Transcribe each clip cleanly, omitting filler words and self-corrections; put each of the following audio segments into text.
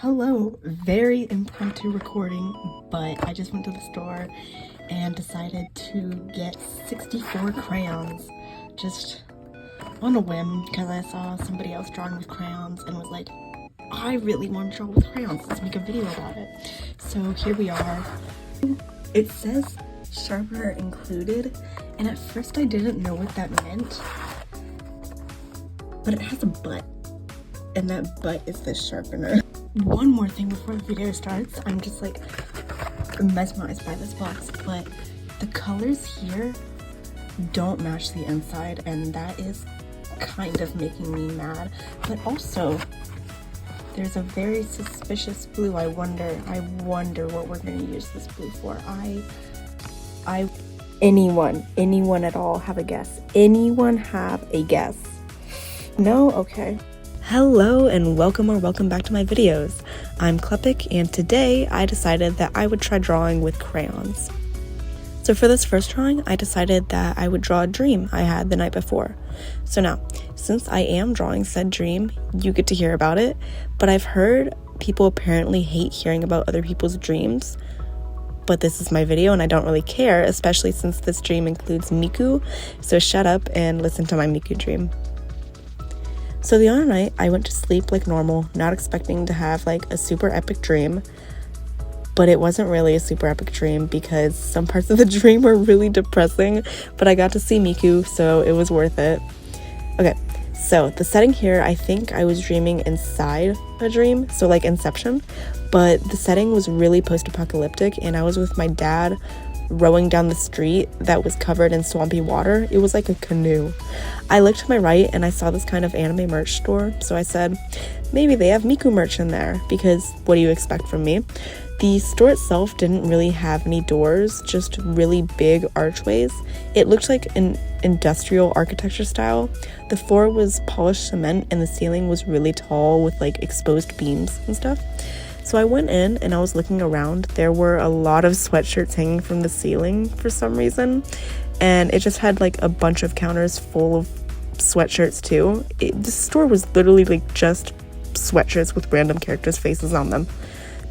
Hello, very impromptu recording, but I just went to the store and decided to get 64 crayons just on a whim because I saw somebody else drawing with crayons and was like, I really want to draw with crayons, let's make a video about it. So here we are. It says sharpener included, and at first I didn't know what that meant, but it has a butt, and that butt is the sharpener. One more thing before the video starts, I'm just like mesmerized by this box, but the colors here don't match the inside, and that is kind of making me mad. But also, there's a very suspicious blue. I wonder what we're gonna use this blue for. Anyone at all have a guess? Anyone have a guess? No? Okay. Hello and welcome back to my videos. I'm Klepik, and today I decided that I would try drawing with crayons. So for this first drawing, I decided that I would draw a dream I had the night before. So now, since I am drawing said dream, you get to hear about it, but I've heard people apparently hate hearing about other people's dreams. But this is my video and I don't really care, especially since this dream includes Miku, so shut up and listen to my Miku dream. So the other night, I went to sleep like normal, not expecting to have like a super epic dream, but it wasn't really a super epic dream because some parts of the dream were really depressing, but I got to see Miku, so it was worth it. Okay, so the setting here, I think I was dreaming inside a dream, so like Inception, but the setting was really post-apocalyptic, and I was with my dad rowing down the street that was covered in swampy water. It was like a canoe. I looked to my right and I saw this kind of anime merch store, so I said, maybe they have Miku merch in there, because what do you expect from me? The store itself didn't really have any doors, just really big archways. It looked like an industrial architecture style. The floor was polished cement and the ceiling was really tall with like exposed beams and stuff. So I went in and I was looking around. There were a lot of sweatshirts hanging from the ceiling for some reason, and it just had like a bunch of counters full of sweatshirts too. This store was literally like just sweatshirts with random characters' faces on them.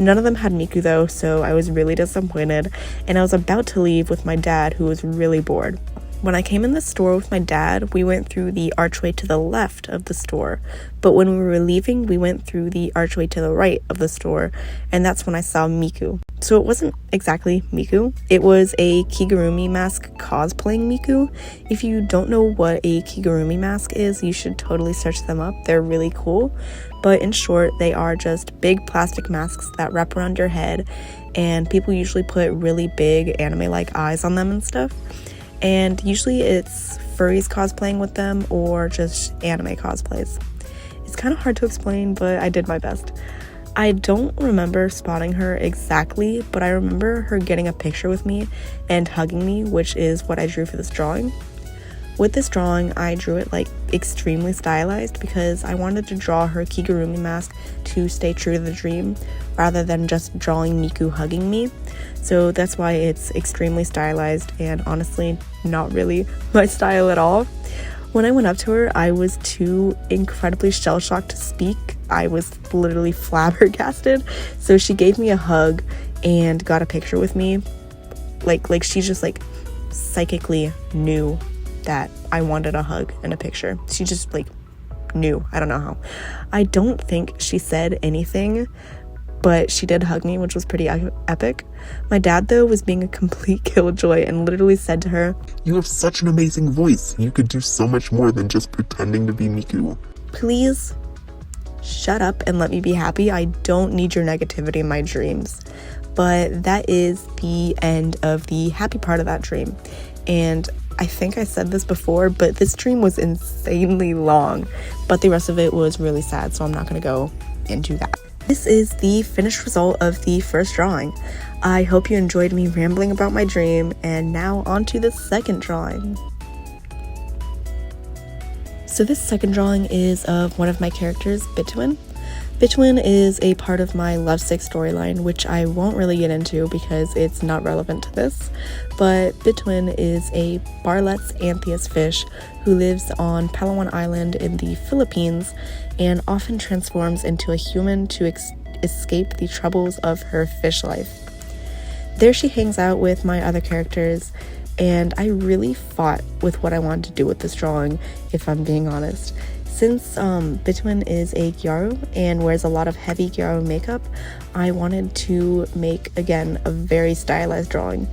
None of them had Miku though, so I was really disappointed, and I was about to leave with my dad, who was really bored. When I came in the store with my dad, we went through the archway to the left of the store, but when we were leaving, we went through the archway to the right of the store, and that's when I saw Miku. So it wasn't exactly Miku, it was a Kigurumi mask cosplaying Miku. If you don't know what a Kigurumi mask is, you should totally search them up, they're really cool. But in short, they are just big plastic masks that wrap around your head, and people usually put really big anime-like eyes on them and stuff. And usually it's furries cosplaying with them or just anime cosplays. It's kind of hard to explain, but I did my best. I don't remember spotting her exactly, but I remember her getting a picture with me and hugging me, which is what I drew for this drawing. With this drawing, I drew it like extremely stylized because I wanted to draw her Kigurumi mask to stay true to the dream rather than just drawing Miku hugging me. So that's why it's extremely stylized and honestly not really my style at all. When I went up to her, I was too incredibly shell-shocked to speak. I was literally flabbergasted. So she gave me a hug and got a picture with me. Like she just like psychically knew that I wanted a hug and a picture. She just like knew. I don't know how. I don't think she said anything, but she did hug me, which was pretty epic. My dad, though, was being a complete killjoy and literally said to her, "You have such an amazing voice. You could do so much more than just pretending to be Miku. Please shut up and let me be happy. I don't need your negativity in my dreams." But that is the end of the happy part of that dream. And I think I said this before, but this dream was insanely long, but the rest of it was really sad, so I'm not going to go into that. This is the finished result of the first drawing. I hope you enjoyed me rambling about my dream, and now on to the second drawing. So this second drawing is of one of my characters, Bitwin. Bitwin is a part of my lovesick storyline, which I won't really get into because it's not relevant to this, but Bitwin is a Barlett's anthias fish who lives on Palawan Island in the Philippines and often transforms into a human to escape the troubles of her fish life. There she hangs out with my other characters, and I really fought with what I wanted to do with this drawing, if I'm being honest. Since Bituin is a Gyaru and wears a lot of heavy Gyaru makeup, I wanted to make, again, a very stylized drawing.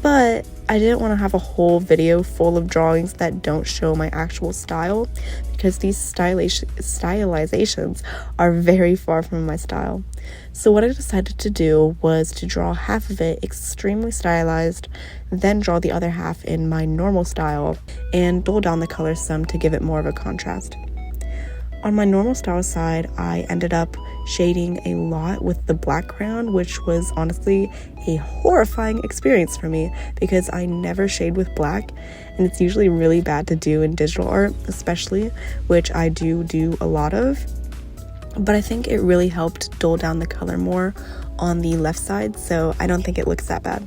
But I didn't want to have a whole video full of drawings that don't show my actual style, because these stylizations are very far from my style. So what I decided to do was to draw half of it extremely stylized, then draw the other half in my normal style, and dull down the color some to give it more of a contrast. On my normal style side, I ended up shading a lot with the black crayon, which was honestly a horrifying experience for me because I never shade with black, and it's usually really bad to do in digital art, especially, which I do a lot of. But I think it really helped dull down the color more on the left side, so I don't think it looks that bad.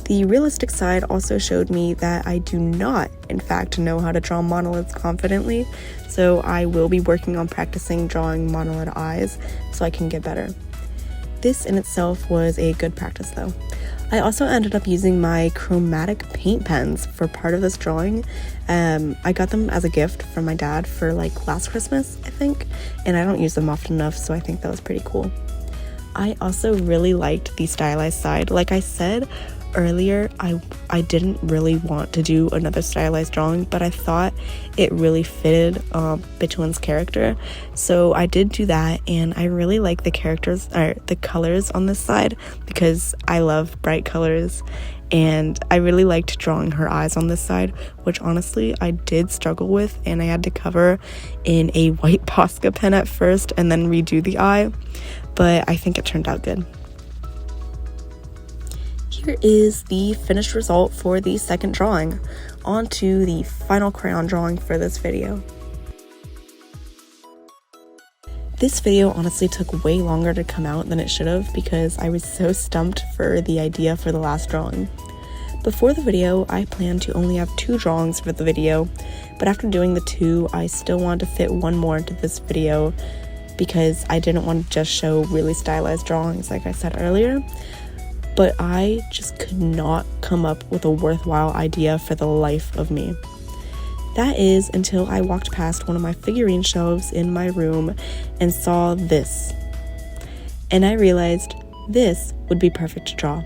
The realistic side also showed me that I do not, in fact, know how to draw monoliths confidently, so I will be working on practicing drawing monolith eyes so I can get better. This in itself was a good practice though. I also ended up using my chromatic paint pens for part of this drawing. I got them as a gift from my dad for like last Christmas, I think, and I don't use them often enough, so I think that was pretty cool. I also really liked the stylized side. Like I said earlier, I didn't really want to do another stylized drawing, but I thought it really fitted Bituin's character, so I did do that. And I really like the colors on this side because I love bright colors, and I really liked drawing her eyes on this side, which honestly I did struggle with, and I had to cover in a white Posca pen at first and then redo the eye, but I think it turned out good. Here is the finished result for the second drawing. On to the final crayon drawing for this video. This video honestly took way longer to come out than it should have because I was so stumped for the idea for the last drawing. Before the video, I planned to only have 2 drawings for the video, but after doing the 2, I still wanted to fit one more into this video because I didn't want to just show really stylized drawings like I said earlier. But I just could not come up with a worthwhile idea for the life of me. That is until I walked past one of my figurine shelves in my room and saw this. And I realized this would be perfect to draw.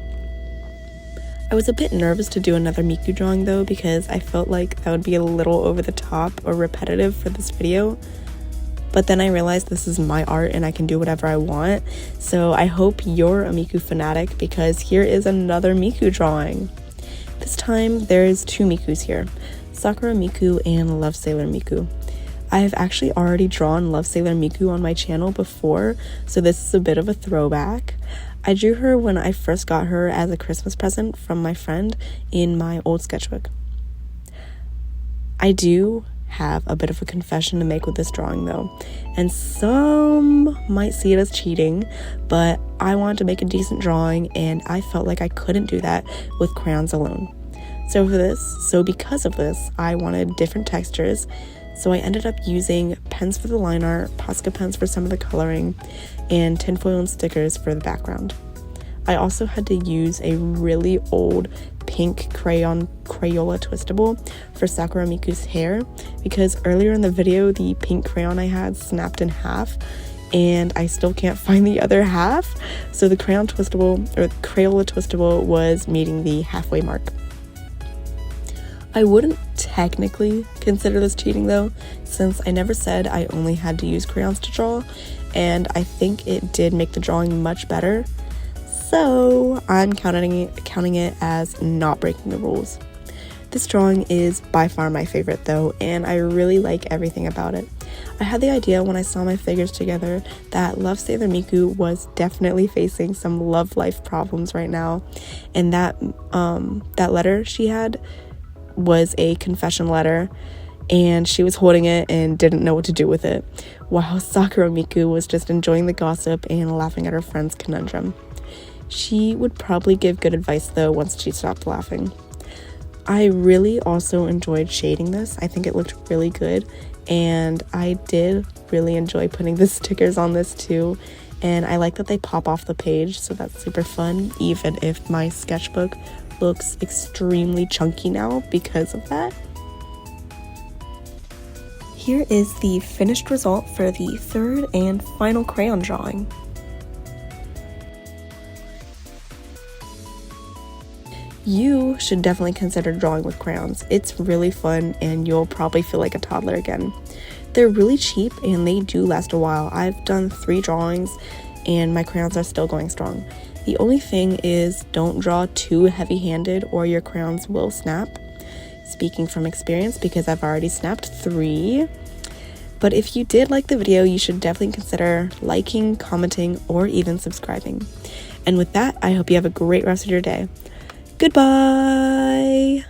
I was a bit nervous to do another Miku drawing though, because I felt like that would be a little over the top or repetitive for this video. But then I realized this is my art and I can do whatever I want. So I hope you're a Miku fanatic, because here is another Miku drawing. This time there's 2 Mikus here, Sakura Miku and Love Sailor Miku. I have actually already drawn Love Sailor Miku on my channel before, so this is a bit of a throwback. I drew her when I first got her as a Christmas present from my friend in my old sketchbook. I do have a bit of a confession to make with this drawing though, and some might see it as cheating, but I wanted to make a decent drawing and I felt like I couldn't do that with crayons alone. So because of this, I wanted different textures, so I ended up using pens for the line art, Posca pens for some of the coloring, and tinfoil and stickers for the background. I also had to use a really old pink Crayola twistable for Sakura Miku's hair, because earlier in the video the pink crayon I had snapped in half and I still can't find the other half, so the Crayola twistable was meeting the halfway mark. I wouldn't technically consider this cheating though, since I never said I only had to use crayons to draw, and I think it did make the drawing much better. So I'm counting it as not breaking the rules. This drawing is by far my favorite though, and I really like everything about it. I had the idea when I saw my figures together that Love Sailor Miku was definitely facing some love life problems right now, and that letter she had was a confession letter, and she was holding it and didn't know what to do with it, while Sakura Miku was just enjoying the gossip and laughing at her friend's conundrum. She would probably give good advice though once she stopped laughing. I really also enjoyed shading this. I think it looked really good, and I did really enjoy putting the stickers on this too, and I like that they pop off the page, so that's super fun, even if my sketchbook looks extremely chunky now because of that. Here is the finished result for the third and final crayon drawing. You should definitely consider drawing with crayons. It's really fun and you'll probably feel like a toddler again. They're really cheap and they do last a while. I've done 3 drawings and my crayons are still going strong. The only thing is don't draw too heavy-handed or your crayons will snap. Speaking from experience, because I've already snapped 3. But if you did like the video, you should definitely consider liking, commenting, or even subscribing. And with that, I hope you have a great rest of your day. Goodbye!